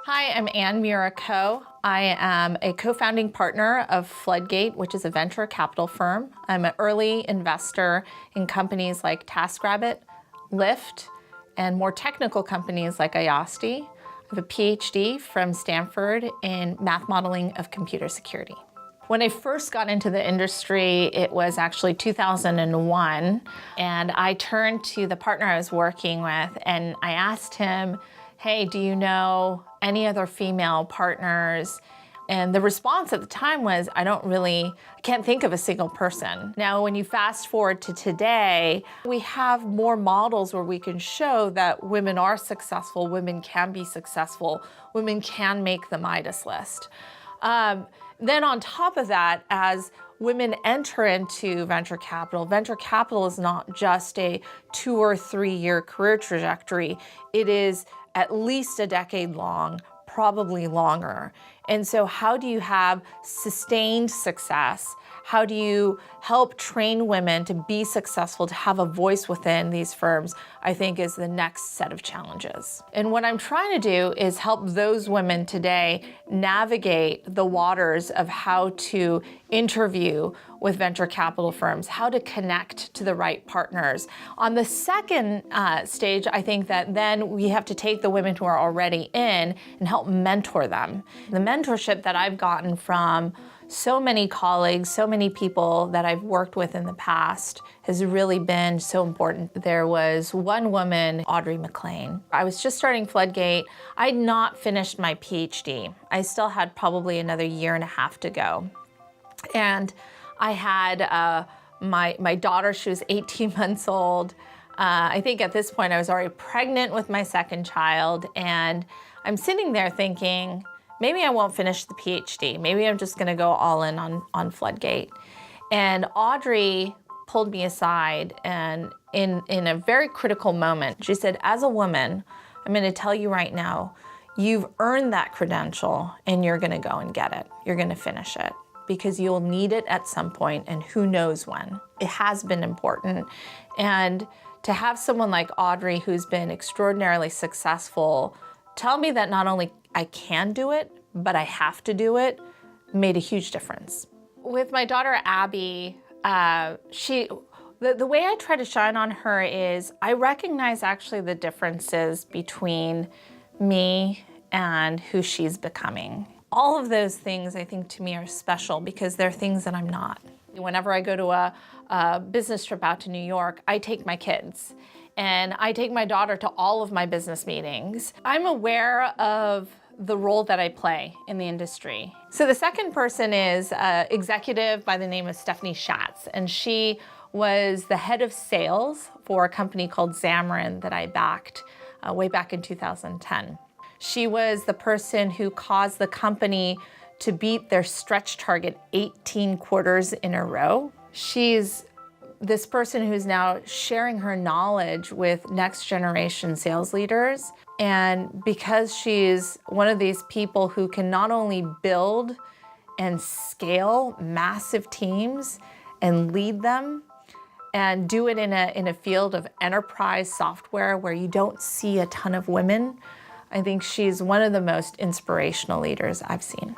Hi, I'm Ann Miura Ko. I am a co-founding partner of Floodgate, which is a venture capital firm. I'm an early investor in companies like TaskRabbit, Lyft, and more technical companies like Ayasti. I have a PhD from Stanford in math modeling of computer security. When I first got into the industry, it was actually 2001, and I turned to the partner I was working with and I asked him, hey, do you know any other female partners? And the response at the time was, I can't think of a single person. Now, when you fast forward to today, we have more models where we can show that women are successful, women can be successful, women can make the Midas list. Then on top of that, as women enter into venture capital is not just a 2 or 3 year career trajectory. It is at least a decade long, probably longer. And so how do you have sustained success? How do you help train women to be successful, to have a voice within these firms, I think is the next set of challenges. And what I'm trying to do is help those women today navigate the waters of how to interview with venture capital firms, how to connect to the right partners. On the second stage, I think that then we have to take the women who are already in and help mentor them. The mentorship that I've gotten from so many colleagues, so many people that I've worked with in the past has really been so important. There was one woman, Audrey McLean. I was just starting Floodgate. I'd not finished my PhD. I still had probably another 1.5 years to go. And I had my daughter, she was 18 months old. I think at this point I was already pregnant with my second child, and I'm sitting there thinking, maybe I won't finish the PhD. Maybe I'm just gonna go all in on Floodgate. And Audrey pulled me aside, and in a very critical moment, she said, as a woman, I'm gonna tell you right now, you've earned that credential and you're gonna go and get it. You're gonna finish it because you'll need it at some point, and who knows when. It has been important. And to have someone like Audrey, who's been extraordinarily successful, tell me that not only I can do it, but I have to do it, made a huge difference. With my daughter, Abby, the way I try to shine on her is I recognize actually the differences between me and who she's becoming. All of those things I think to me are special because they're things that I'm not. Whenever I go to a business trip out to New York, I take my kids. And I take my daughter to all of my business meetings. I'm aware of the role that I play in the industry. So the second person is an executive by the name of Stephanie Schatz, and she was the head of sales for a company called Xamarin that I backed way back in 2010. She was the person who caused the company to beat their stretch target 18 quarters in a row. She's this person who's now sharing her knowledge with next generation sales leaders. And because she's one of these people who can not only build and scale massive teams and lead them and do it in a field of enterprise software where you don't see a ton of women, I think she's one of the most inspirational leaders I've seen.